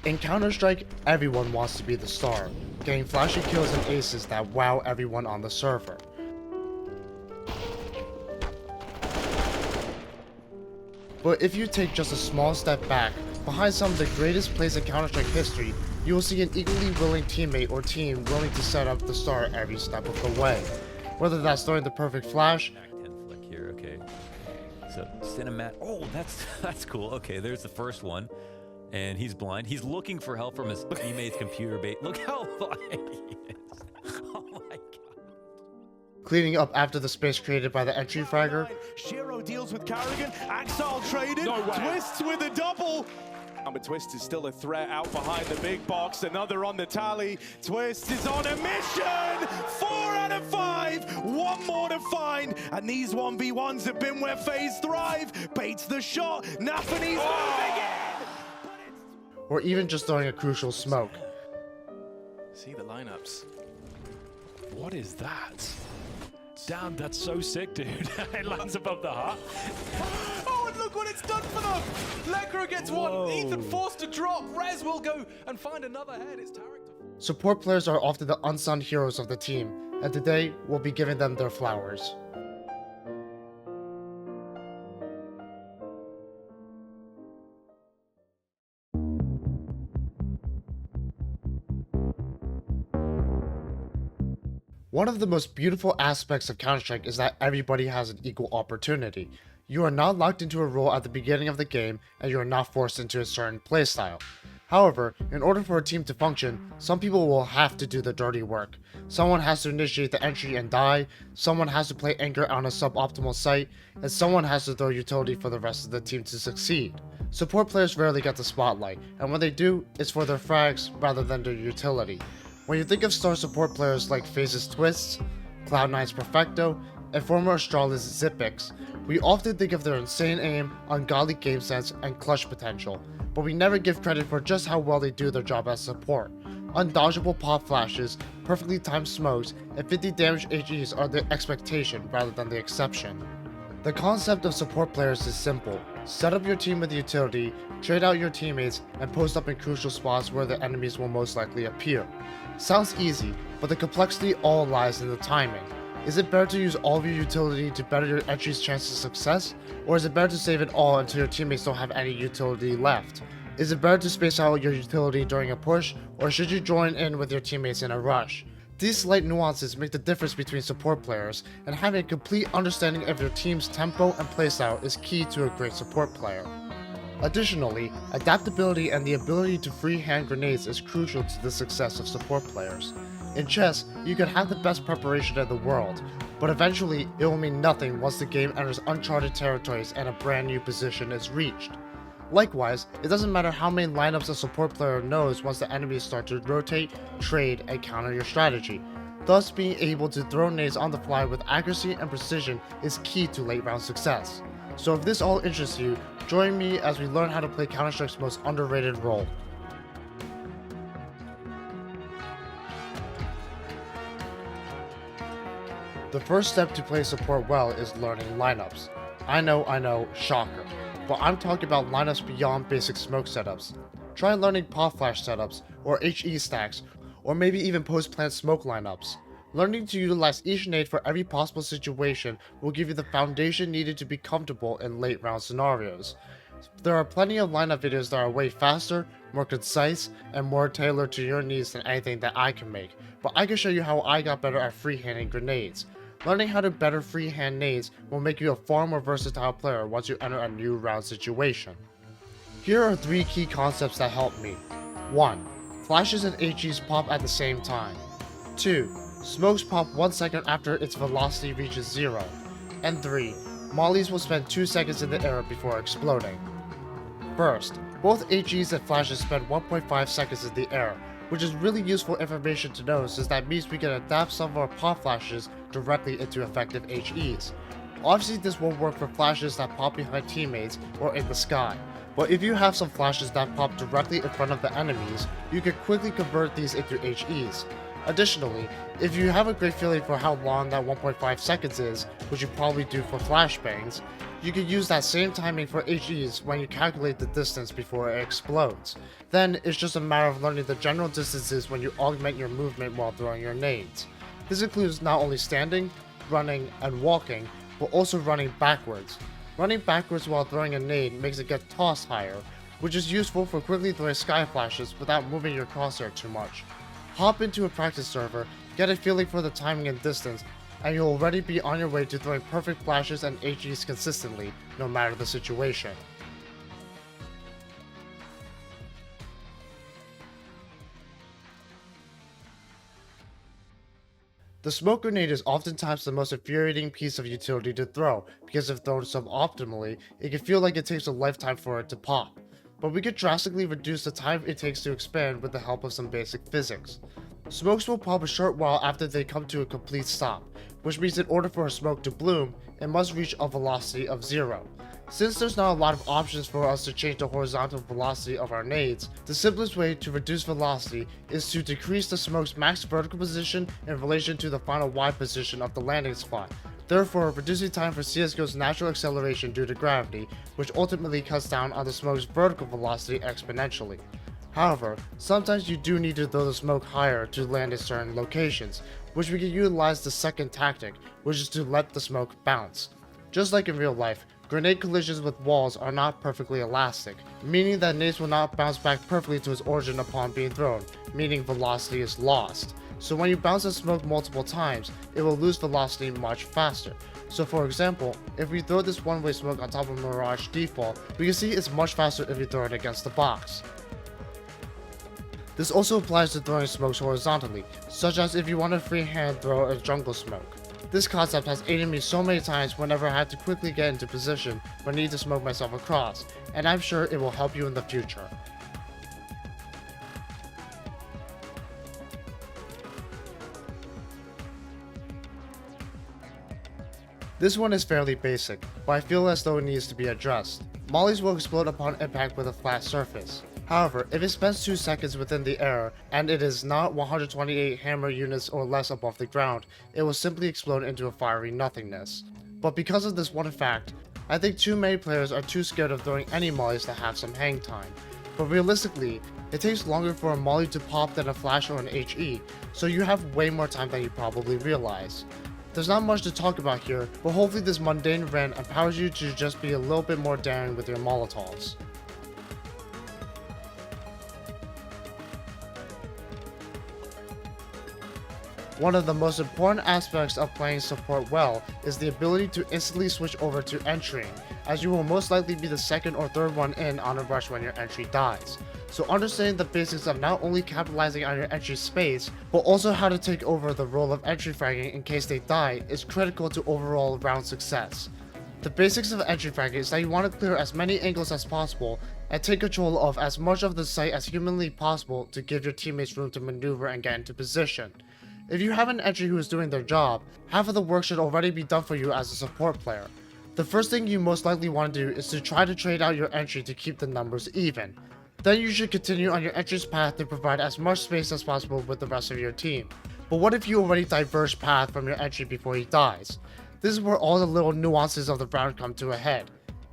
In Counter-Strike, everyone wants to be the star, getting flashy kills and aces that wow everyone on the server. But if you take just a small step back, behind some of the greatest plays in Counter-Strike history, you will see an equally willing teammate or team willing to set up the star every step of the way. Whether that's throwing the perfect flash, flick here, okay. So Cinemat, oh, that's cool. Okay, there's the first one. And he's blind. He's looking for help from his teammate's computer bait. Look how blind he is. Oh my god. cleaning up after the space created by the entry fragger. Shiro deals with Carrigan. Axel traded. No way. twistzz with a double. But twistzz is still a threat out behind the big box. Another on the tally. twistzz is on a mission. 4 out of 5. One more to find. And these 1v1s have been where FaZe thrive. Baits the shot. Nafany's moving in. Or even just throwing a crucial smoke. See the lineups. What is that? Damn, that's so sick, dude. It lands above the heart. Oh, and look what it's done for them! Lekra gets one, Ethan forced to drop, Rez will go and find another head. It's Tarek to... Support players are often the unsung heroes of the team, and today we'll be giving them their flowers. One of the most beautiful aspects of Counter-Strike is that everybody has an equal opportunity. You are not locked into a role at the beginning of the game, and you are not forced into a certain playstyle. However, in order for a team to function, some people will have to do the dirty work. Someone has to initiate the entry and die, someone has to play anchor on a suboptimal site, and someone has to throw utility for the rest of the team to succeed. Support players rarely get the spotlight, and when they do, it's for their frags rather than their utility. When you think of star support players like FaZe's twistzz, Cloud9's Perfecto, and former Astralis Xyp9x, we often think of their insane aim, ungodly game sense, and clutch potential, but we never give credit for just how well they do their job as support. Undodgeable pop flashes, perfectly timed smokes, and 50 damage HEs are the expectation rather than the exception. The concept of support players is simple. Set up your team with utility, trade out your teammates, and post up in crucial spots where the enemies will most likely appear. Sounds easy, but the complexity all lies in the timing. Is it better to use all of your utility to better your entry's chance of success? Or is it better to save it all until your teammates don't have any utility left? Is it better to space out your utility during a push, or should you join in with your teammates in a rush? These slight nuances make the difference between support players, and having a complete understanding of your team's tempo and playstyle is key to a great support player. Additionally, adaptability and the ability to free hand grenades is crucial to the success of support players. In chess, you can have the best preparation in the world, but eventually it will mean nothing once the game enters uncharted territories and a brand new position is reached. Likewise, it doesn't matter how many lineups a support player knows once the enemies start to rotate, trade, and counter your strategy. Thus, being able to throw nades on the fly with accuracy and precision is key to late round success. So if this all interests you, join me as we learn how to play Counter-Strike's most underrated role. The first step to play support well is learning lineups. I know, shocker. But I'm talking about lineups beyond basic smoke setups. Try learning pop flash setups, or HE stacks, or maybe even post-plant smoke lineups. Learning to utilize each nade for every possible situation will give you the foundation needed to be comfortable in late round scenarios. There are plenty of lineup videos that are way faster, more concise, and more tailored to your needs than anything that I can make, but I can show you how I got better at freehanding grenades. Learning how to better freehand nades will make you a far more versatile player once you enter a new round situation. Here are 3 key concepts that help me. 1. Flashes and HEs pop at the same time. 2. Smokes pop 1 second after its velocity reaches 0. And 3. Mollies will spend 2 seconds in the air before exploding. First, both HEs and flashes spend 1.5 seconds in the air, which is really useful information to know since that means we can adapt some of our pop flashes directly into effective HEs. Obviously this won't work for flashes that pop behind teammates or in the sky, but if you have some flashes that pop directly in front of the enemies, you can quickly convert these into HEs. Additionally, if you have a great feeling for how long that 1.5 seconds is, which you probably do for flashbangs, you could use that same timing for HEs when you calculate the distance before it explodes. Then it's just a matter of learning the general distances when you augment your movement while throwing your nades. This includes not only standing, running, and walking, but also running backwards. Running backwards while throwing a nade makes it get tossed higher, which is useful for quickly throwing sky flashes without moving your crosshair too much. Hop into a practice server, get a feeling for the timing and distance, and you'll already be on your way to throwing perfect flashes and HEs consistently, no matter the situation. The smoke grenade is oftentimes the most infuriating piece of utility to throw, because if thrown suboptimally, it can feel like it takes a lifetime for it to pop. But we could drastically reduce the time it takes to expand with the help of some basic physics. Smokes will pop a short while after they come to a complete stop, which means in order for a smoke to bloom, it must reach a velocity of 0. Since there's not a lot of options for us to change the horizontal velocity of our nades, the simplest way to reduce velocity is to decrease the smoke's max vertical position in relation to the final Y position of the landing spot, therefore reducing time for CSGO's natural acceleration due to gravity, which ultimately cuts down on the smoke's vertical velocity exponentially. However, sometimes you do need to throw the smoke higher to land in certain locations, which we can utilize the second tactic, which is to let the smoke bounce. Just like in real life, grenade collisions with walls are not perfectly elastic, meaning that nades will not bounce back perfectly to its origin upon being thrown, meaning velocity is lost. So when you bounce the smoke multiple times, it will lose velocity much faster. So for example, if we throw this one-way smoke on top of Mirage default, we can see it's much faster if we throw it against the box. This also applies to throwing smokes horizontally, such as if you want to freehand throw a jungle smoke. This concept has aided me so many times whenever I had to quickly get into position when I need to smoke myself across, and I'm sure it will help you in the future. This one is fairly basic, but I feel as though it needs to be addressed. Mollies will explode upon impact with a flat surface. However, if it spends 2 seconds within the air, and it is not 128 hammer units or less above the ground, it will simply explode into a fiery nothingness. But because of this one fact, I think too many players are too scared of throwing any mollies that have some hang time. But realistically, it takes longer for a molly to pop than a flash or an HE, so you have way more time than you probably realize. There's not much to talk about here, but hopefully this mundane rant empowers you to just be a little bit more daring with your Molotovs. One of the most important aspects of playing support well is the ability to instantly switch over to entering, as you will most likely be the second or third one in on a rush when your entry dies. So understanding the basics of not only capitalizing on your entry space, but also how to take over the role of entry fragging in case they die is critical to overall round success. The basics of entry fragging is that you want to clear as many angles as possible and take control of as much of the site as humanly possible to give your teammates room to maneuver and get into position. If you have an entry who is doing their job, half of the work should already be done for you as a support player. The first thing you most likely want to do is to try to trade out your entry to keep the numbers even. Then you should continue on your entry's path to provide as much space as possible with the rest of your team. But what if you already diverge path from your entry before he dies? This is where all the little nuances of the round come to a head.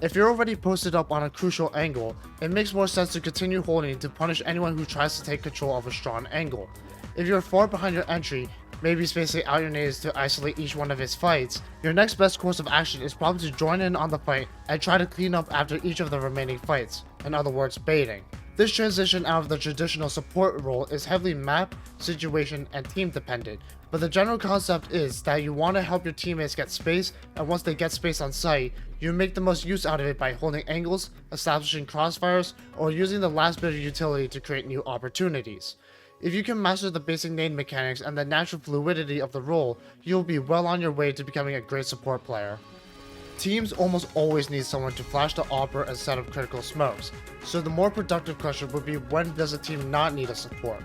If you're already posted up on a crucial angle, it makes more sense to continue holding to punish anyone who tries to take control of a strong angle. If you're far behind your entry, maybe spacing out your nades to isolate each one of his fights, your next best course of action is probably to join in on the fight and try to clean up after each of the remaining fights, in other words baiting. This transition out of the traditional support role is heavily map, situation, and team dependent, but the general concept is that you want to help your teammates get space, and once they get space on site, you make the most use out of it by holding angles, establishing crossfires, or using the last bit of utility to create new opportunities. If you can master the basic nade mechanics and the natural fluidity of the role, you will be well on your way to becoming a great support player. Teams almost always need someone to flash the Opera and set up critical smokes, so the more productive question would be when does a team not need a support?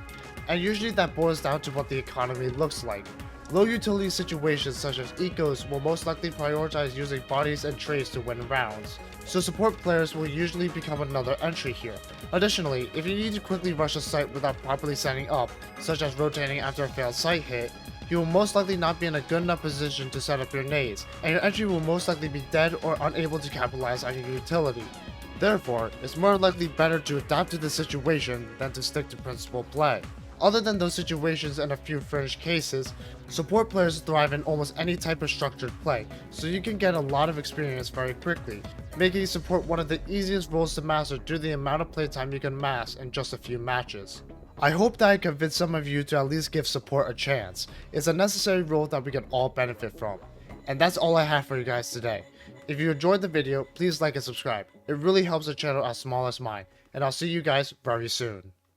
And usually that boils down to what the economy looks like. Low utility situations such as ecos will most likely prioritize using bodies and trades to win rounds, so support players will usually become another entry here. Additionally, if you need to quickly rush a site without properly setting up, such as rotating after a failed site hit, you will most likely not be in a good enough position to set up your nades, and your entry will most likely be dead or unable to capitalize on your utility. Therefore, it's more likely better to adapt to the situation than to stick to principal play. Other than those situations and a few fringe cases, support players thrive in almost any type of structured play, so you can get a lot of experience very quickly, making support one of the easiest roles to master due to the amount of playtime you can mass in just a few matches. I hope that I convinced some of you to at least give support a chance. It's a necessary role that we can all benefit from. And that's all I have for you guys today. If you enjoyed the video, please like and subscribe. It really helps a channel as small as mine, and I'll see you guys very soon.